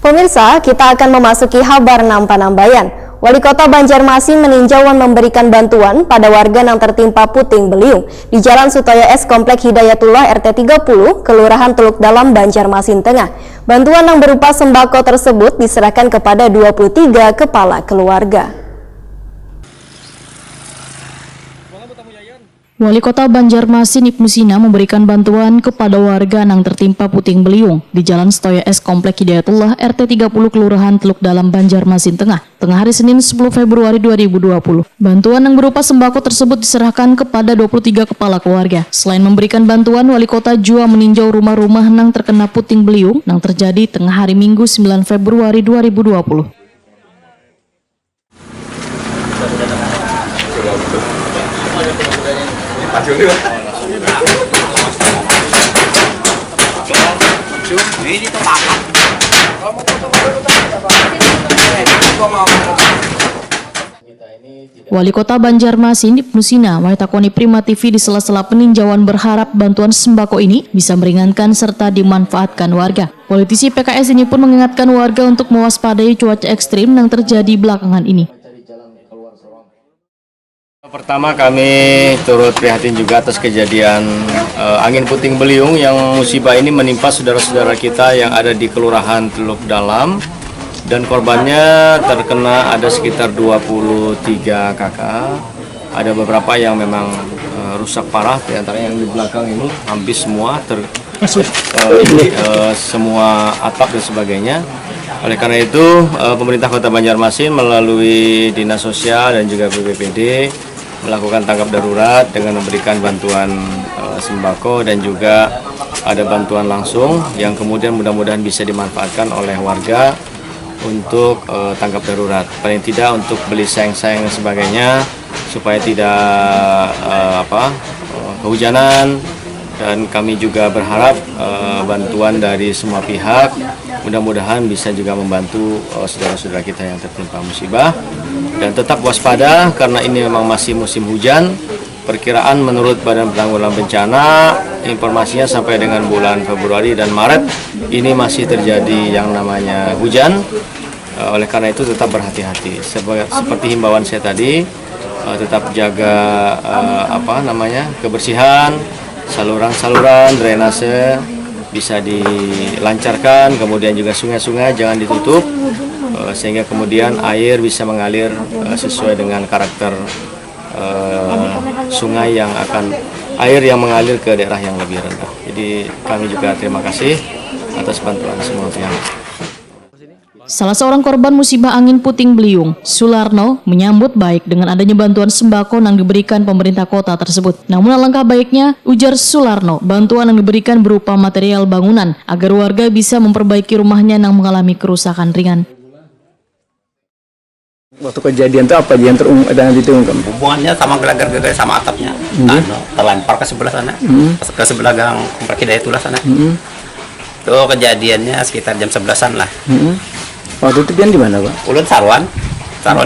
Pemirsa, kita akan memasuki kabar Nampan-Nambayan. Wali Kota Banjarmasin meninjau dan memberikan bantuan pada warga yang tertimpa puting beliung di Jalan Sutoyo S Komplek Hidayatullah RT 30, Kelurahan Teluk Dalam, Banjarmasin Tengah. Bantuan yang berupa sembako tersebut diserahkan kepada 23 kepala keluarga. Wali Kota Banjarmasin Ibnu Sina memberikan bantuan kepada warga yang tertimpa puting beliung di Jalan Sutoyo S Komplek Hidayatullah RT 30 Kelurahan Teluk Dalam, Banjarmasin Tengah hari Senin 10 Februari 2020. Bantuan yang berupa sembako tersebut diserahkan kepada 23 kepala keluarga. Selain memberikan bantuan, Wali Kota juga meninjau rumah-rumah yang terkena puting beliung yang terjadi hari Minggu 9 Februari 2020. Wali Kota Banjarmasin Ibnu Sina Waitakoni Prima TV di sela-sela peninjauan berharap bantuan sembako ini bisa meringankan serta dimanfaatkan warga. Politisi PKS ini pun mengingatkan warga untuk mewaspadai cuaca ekstrim yang terjadi belakangan ini. Pertama, kami turut prihatin juga atas kejadian angin puting beliung yang musibah ini menimpa saudara-saudara kita yang ada di Kelurahan Teluk Dalam, dan korbannya terkena ada sekitar 23 kakak. Ada beberapa yang memang rusak parah, diantaranya yang di belakang ini hampir semua semua atap dan sebagainya. Oleh karena itu, pemerintah Kota Banjarmasin melalui Dinas Sosial dan juga BPBD melakukan tanggap darurat dengan memberikan bantuan sembako dan juga ada bantuan langsung yang kemudian mudah-mudahan bisa dimanfaatkan oleh warga untuk tanggap darurat. Paling tidak untuk beli seng-seng dan sebagainya supaya tidak kehujanan, dan kami juga berharap bantuan dari semua pihak mudah-mudahan bisa juga membantu saudara-saudara kita yang tertimpa musibah, dan tetap waspada karena ini memang masih musim hujan. Perkiraan menurut Badan Penanggulangan Bencana, informasinya sampai dengan bulan Februari dan Maret ini masih terjadi yang namanya hujan. Oleh karena itu tetap berhati-hati. Seperti himbauan saya tadi, tetap jaga kebersihan, saluran-saluran drainase bisa dilancarkan, kemudian juga sungai-sungai jangan ditutup sehingga kemudian air bisa mengalir sesuai dengan karakter sungai air yang mengalir ke daerah yang lebih rendah. Jadi kami juga terima kasih atas bantuan semua pihak. Salah seorang korban musibah angin puting beliung, Sularno, menyambut baik dengan adanya bantuan sembako yang diberikan pemerintah kota tersebut. Namun alangkah baiknya, ujar Sularno, bantuan yang diberikan berupa material bangunan agar warga bisa memperbaiki rumahnya yang mengalami kerusakan ringan. Waktu kejadian itu apa yang terungkap? Hubungannya sama gelar-gelar sama atapnya, terlempar ke sebelah sana, ke sebelah gang Komplek Hidayatullah sana. Itu kejadiannya sekitar jam 11-an lah. Waktu itu dia di mana, Pak? Ulun Sarwan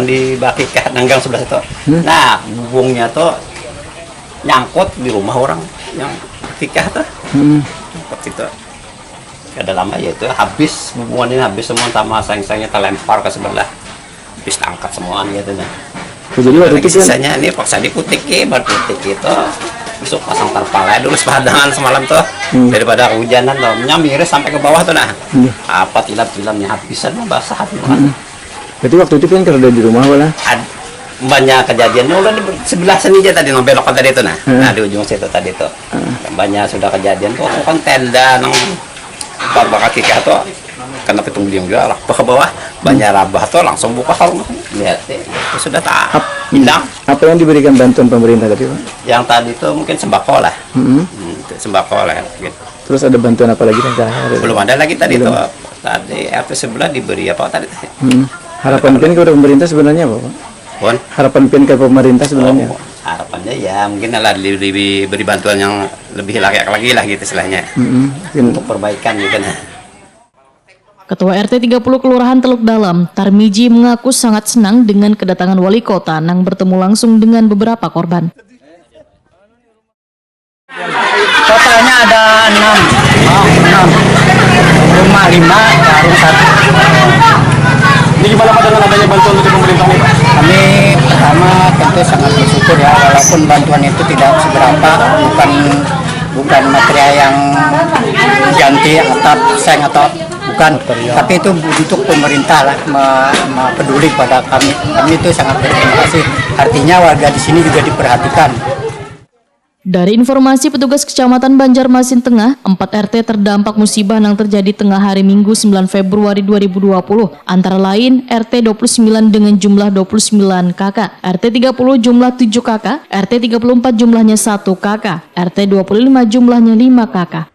di baki ke nanggang sebelah itu. Nah, hubungnya tuh nyangkut di rumah orang yang tikah tuh. Seperti itu. Ada lama ya itu habis hubungannya semua sama sayang-sayangnya terlempar ke sebelah. Habis angkat semuanya gitu. Jadi waktu itu sisanya ini paksa dikutik berkutik itu. Besok pasang tarpal dulu sepadangan semalam tuh daripada kehujanan tuh miris sampai ke bawah tuh apa tilam-tilamnya habisan basah. Berarti waktu itu kan kerja di rumah wala? Banyak kejadiannya udah di sebelah sini aja tadi belok tadi itu nah di ujung situ tadi tuh banyak sudah kejadian tuh kan tenda nang bakal kaki tuh kena pitung beliung juga lah ke bawah banyak rabah tuh langsung buka rumah lihat itu sudah tak hilang. Apa yang diberikan bantuan pemerintah tadi, Pak? Yang tadi itu mungkin sembako lah. Sembako lah gitu. Terus ada bantuan apa lagi tadi? Belum ada lagi tadi itu. Tadi RT sebelah diberi apa tadi? Harapan PIN ke pemerintah sebenarnya apa, Pak? Harapan PIN ke pemerintah sebenarnya? Harapannya ya mungkin lah diberi bantuan yang lebih layak lagi lah gitu istilahnya. Untuk perbaikan gitu nah. Ketua RT 30 Kelurahan Teluk Dalam, Tarmiji, mengaku sangat senang dengan kedatangan wali kota yang bertemu langsung dengan beberapa korban. Totalnya ada 6. rumah 5, warung 1. Ini gimana Pak dengan adanya bantuan dari pemerintah nih Pak? Kami pertama tentu sangat bersyukur ya, walaupun bantuan itu tidak seberapa, bukan material yang ganti atap, seng atau bukan, tapi itu untuk pemerintah lah peduli pada kami. Kami itu sangat berterima kasih. Artinya warga di sini juga diperhatikan. Dari informasi petugas Kecamatan Banjarmasin Tengah, 4 RT terdampak musibah yang terjadi tengah hari Minggu 9 Februari 2020, antara lain RT 29 dengan jumlah 29 kakak, RT 30 jumlah 7 kakak, RT 34 jumlahnya 1 kakak, RT 25 jumlahnya 5 kakak.